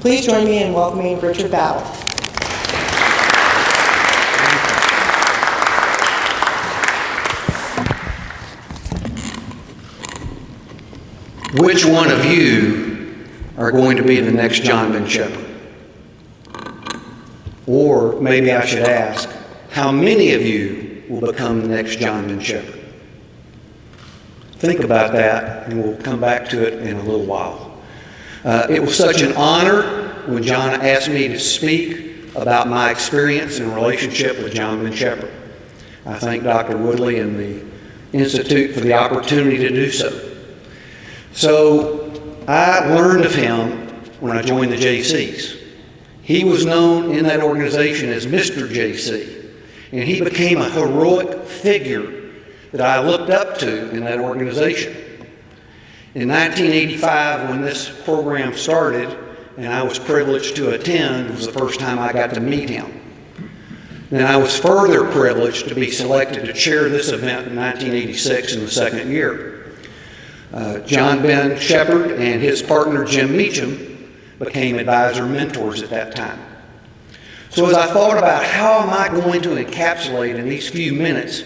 Please join me in welcoming Richard Battle. Which one of you are going to be the next John Ben Shepherd? Or maybe I should ask, how many of you will become the next John Ben Shepherd? Think about that, and we'll come back to it in a little while. It was such an honor when John asked me to speak about my experience and relationship with John Ben Shepherd. I thank Dr. Woodley and the Institute for the opportunity to do so. So I learned of him when I joined the JCs. He was known in that organization as Mr. JC, and he became a heroic figure that I looked up to in that organization. In 1985, when this program started, and I was privileged to attend, was the first time I got to meet him. Then I was further privileged to be selected to chair this event in 1986 in the second year. John Ben Shepherd and his partner Jim Meacham became advisor mentors at that time. So as I thought about how am I going to encapsulate in these few minutes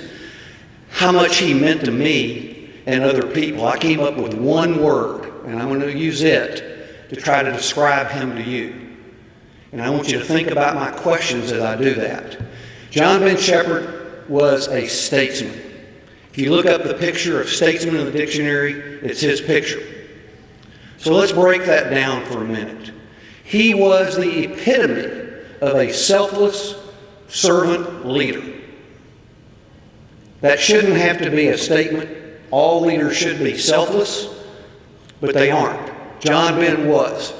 how much he meant to me and other people, I came up with one word, and I'm going to use it to try to describe him to you. And I want you to think about my questions as I do that. John Ben Shepherd was a statesman. If you look up the picture of statesman in the dictionary, it's his picture. So let's break that down for a minute. He was the epitome of a selfless servant leader. That shouldn't have to be a statement. All leaders should be selfless, but they aren't. John Ben was.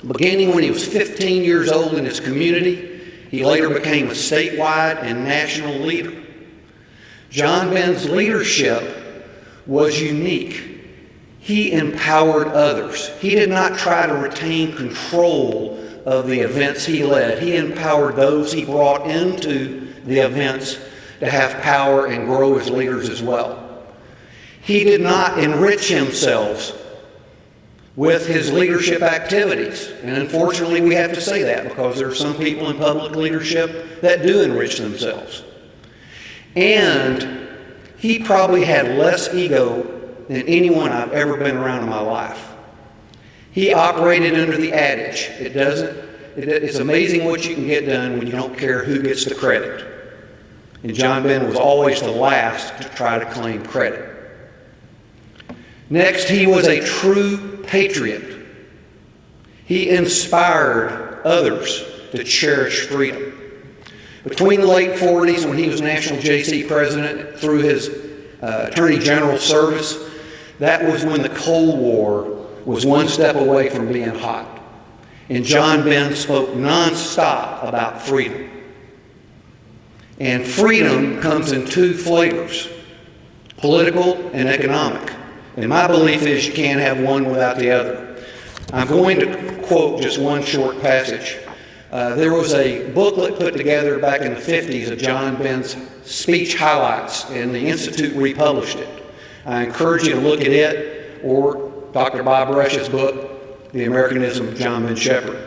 Beginning when he was 15 years old in his community, he later became a statewide and national leader. John Ben's leadership was unique. He empowered others. He did not try to retain control of the events he led. He empowered those he brought into the events to have power and grow as leaders as well. He did not enrich himself with his leadership activities. And unfortunately, we have to say that because there are some people in public leadership that do enrich themselves. And he probably had less ego than anyone I've ever been around in my life. He operated under the adage, it's amazing what you can get done when you don't care who gets the credit. And John Ben was always the last to try to claim credit. Next, he was a true patriot. He inspired others to cherish freedom. Between the late 40s, when he was National JC President, through his Attorney General service, that was when the Cold War was one step away from being hot. And John Ben spoke nonstop about freedom. And freedom comes in two flavors, political and economic. And my belief is you can't have one without the other. I'm going to quote just one short passage. There was a booklet put together back in the 50s of John Ben's speech highlights, and the Institute republished it. I encourage you to look at it or Dr. Bob Rush's book, The Americanism of John Ben Shepherd.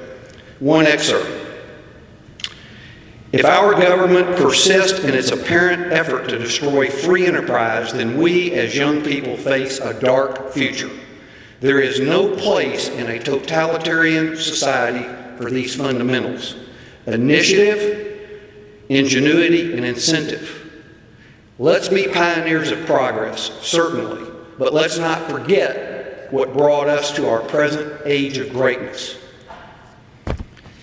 One excerpt. If our government persists in its apparent effort to destroy free enterprise, then we as young people face a dark future. There is no place in a totalitarian society for these fundamentals: initiative, ingenuity, and incentive. Let's be pioneers of progress, certainly, but let's not forget what brought us to our present age of greatness.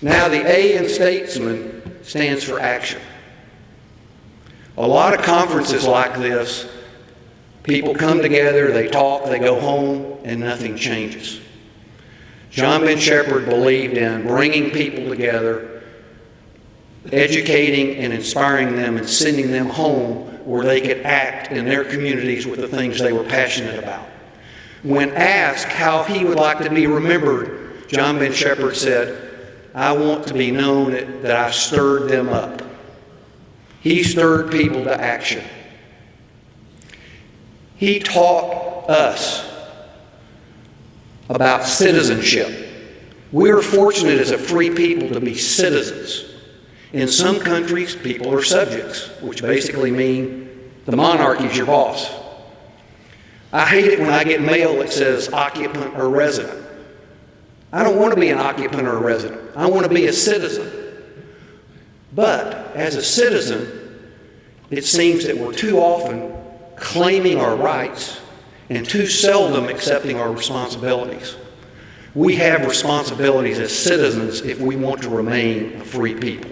Now, the A in statesman stands for action. A lot of conferences like this, people come together, they talk, they go home, and nothing changes. John Ben Shepherd believed in bringing people together, educating and inspiring them, and sending them home where they could act in their communities with the things they were passionate about. When asked how he would like to be remembered, John Ben Shepherd said, "I want to be known that I stirred them up." He stirred people to action. He taught us about citizenship. We are fortunate as a free people to be citizens. In some countries, people are subjects, which basically mean the monarchy is your boss. I hate it when I get mail that says occupant or resident. I don't want to be an occupant or a resident. I want to be a citizen. But as a citizen, it seems that we're too often claiming our rights and too seldom accepting our responsibilities. We have responsibilities as citizens if we want to remain a free people.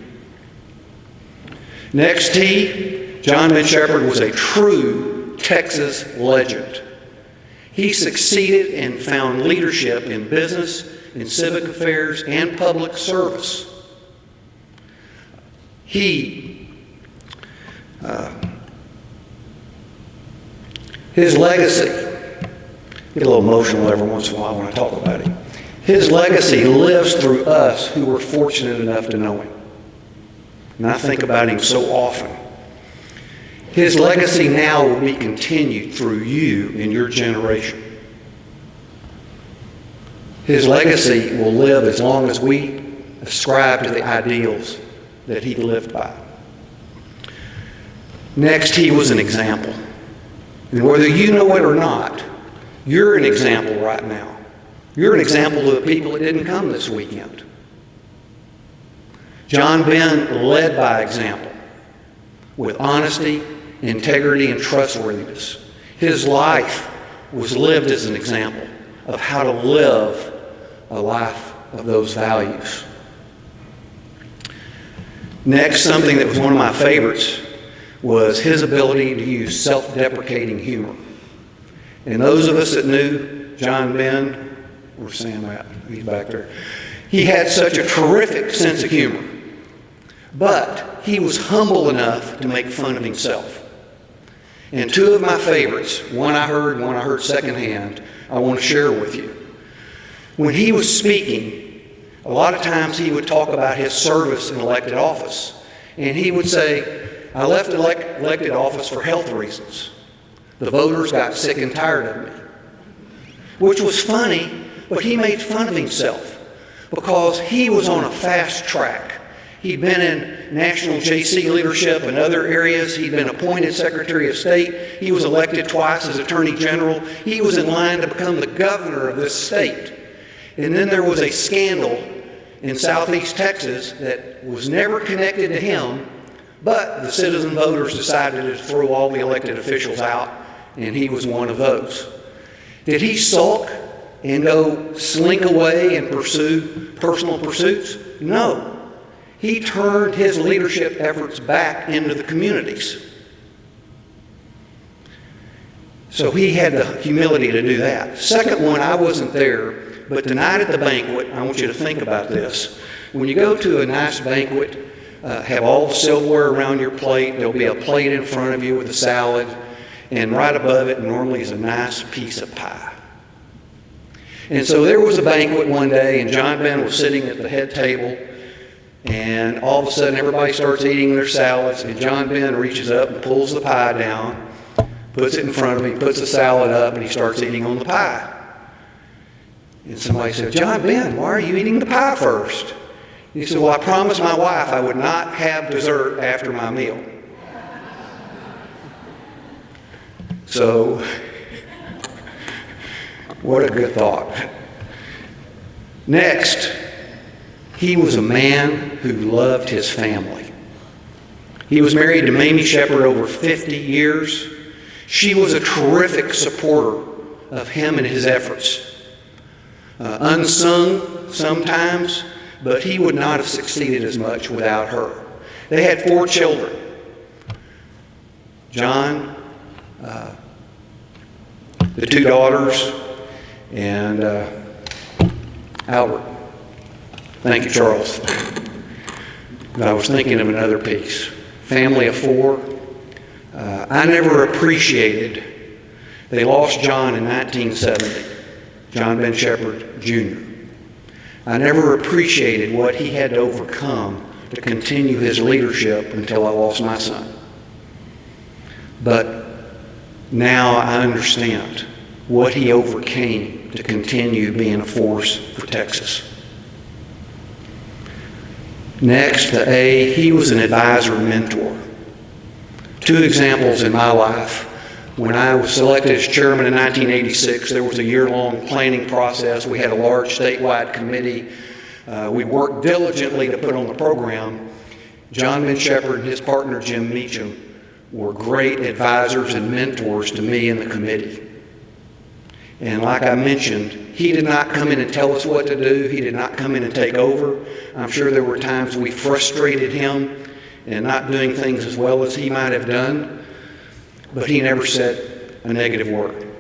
Next T, John Ben Shepherd was a true Texas legend. He succeeded and found leadership in business, in civic affairs, and public service. His legacy, get a little emotional every once in a while when I talk about him. His legacy lives through us who were fortunate enough to know him. And I think about him so often. His legacy now will be continued through you in your generation. His legacy will live as long as we ascribe to the ideals that he lived by. Next, he was an example. And whether you know it or not, you're an example right now. You're an example to the people that didn't come this weekend. John Ben led by example with honesty, integrity, and trustworthiness. His life was lived as an example of how to live a life of those values. Next, something that was one of my favorites was his ability to use self-deprecating humor. And those of us that knew John Ben, where's Sam at? He's back there. He had such a terrific sense of humor. But he was humble enough to make fun of himself. And two of my favorites, one I heard secondhand, I want to share with you. When he was speaking, a lot of times he would talk about his service in elected office. And he would say, I left elected office for health reasons. The voters got sick and tired of me. Which was funny, but he made fun of himself because he was on a fast track. He'd been in national JC leadership in other areas. He'd been appointed Secretary of State. He was elected twice as Attorney General. He was in line to become the governor of this state. And then there was a scandal in Southeast Texas that was never connected to him, but the citizen voters decided to throw all the elected officials out, and he was one of those. Did he sulk and go slink away and pursue personal pursuits? No. He turned his leadership efforts back into the communities. So he had the humility to do that. Second one, I wasn't there, but tonight at the banquet, I want you to think about this. When you go to a nice banquet, have all the silverware around your plate, there'll be a plate in front of you with a salad, and right above it normally is a nice piece of pie. And so there was a banquet one day, and John Ben was sitting at the head table, and all of a sudden everybody starts eating their salads, and John Ben reaches up and pulls the pie down, puts it in front of him, puts the salad up, and he starts eating on the pie. And somebody said, John Ben, why are you eating the pie first? He said, well, I promised my wife I would not have dessert after my meal. So, what a good thought. Next, he was a man who loved his family. He was married to Mamie Shepherd over 50 years. She was a terrific supporter of him and his efforts. Unsung sometimes, but he would not have succeeded as much without her. They had 4 children. John, the 2 daughters, and Albert. Thank you, Charles. I was thinking of another piece. Family of 4. I never appreciated, they lost John in 1970, John Ben Shepherd Jr. I never appreciated what he had to overcome to continue his leadership until I lost my son. But now I understand what he overcame to continue being a force for Texas. Next, the A, he was an advisor and mentor. Two examples in my life. When I was selected as chairman in 1986, there was a year-long planning process. We had a large statewide committee. We worked diligently to put on the program. John Ben Shepherd and his partner Jim Meacham were great advisors and mentors to me and the committee. And like I mentioned, he did not come in and tell us what to do. He did not come in and take over. I'm sure there were times we frustrated him in not doing things as well as he might have done, but he never said a negative word.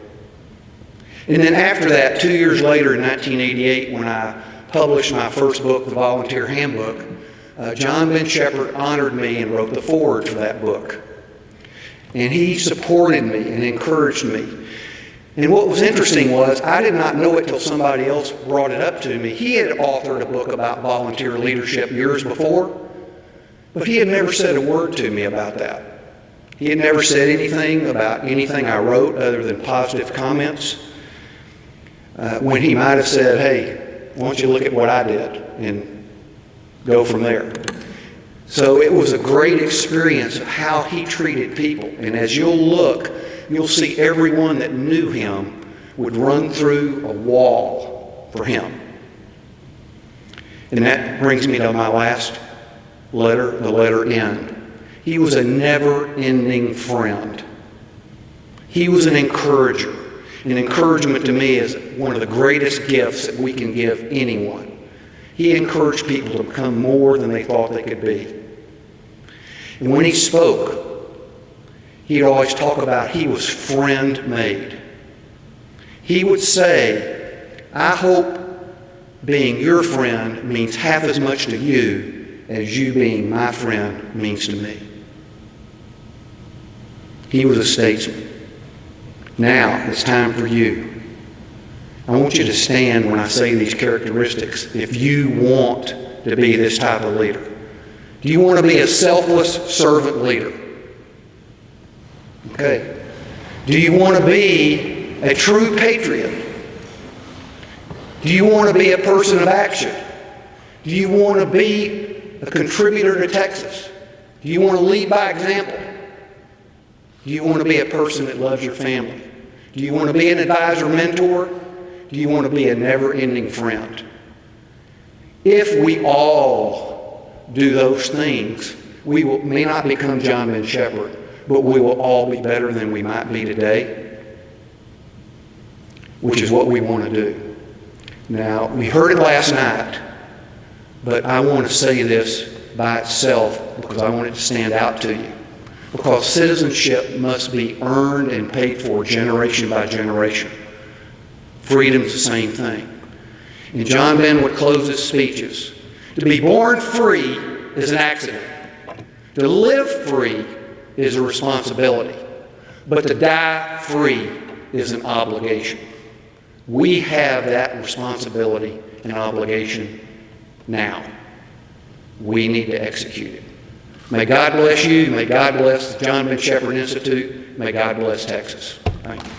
And then after that, 2 years later in 1988, when I published my first book, The Volunteer Handbook, John Ben Shepherd honored me and wrote the foreword for that book. And he supported me and encouraged me. And what was interesting was, I did not know it till somebody else brought it up to me. He had authored a book about volunteer leadership years before, but he had never said a word to me about that. He had never said anything about anything I wrote other than positive comments, when he might have said, hey, why don't you look at what I did and go from there. So it was a great experience of how he treated people. And as you'll look, you'll see everyone that knew him would run through a wall for him. And that brings me to my last letter, the letter N. He was a never-ending friend. He was an encourager. And encouragement to me is one of the greatest gifts that we can give anyone. He encouraged people to become more than they thought they could be. And when he spoke, he'd always talk about he was friend-made. He would say, I hope being your friend means half as much to you as you being my friend means to me. He was a statesman. Now it's time for you. I want you to stand when I say these characteristics if you want to be this type of leader. Do you want to be a selfless servant leader? Okay. Do you want to be a true patriot? Do you want to be a person of action? Do you want to be a contributor to Texas? Do you want to lead by example? Do you want to be a person that loves your family? Do you want to be an advisor, mentor? Do you want to be a never-ending friend? If we all do those things, we may not become John Ben Shepherd, but we will all be better than we might be today, which is what we want to do. Now, we heard it last night, but I want to say this by itself because I want it to stand out to you. Because citizenship must be earned and paid for generation by generation. Freedom is the same thing. And John Ben would close his speeches. To be born free is an accident. To live free is a responsibility. But to die free is an obligation. We have that responsibility and obligation now. We need to execute it. May God bless you. May God bless the John Ben Shepherd Institute. May God bless Texas. Thank you.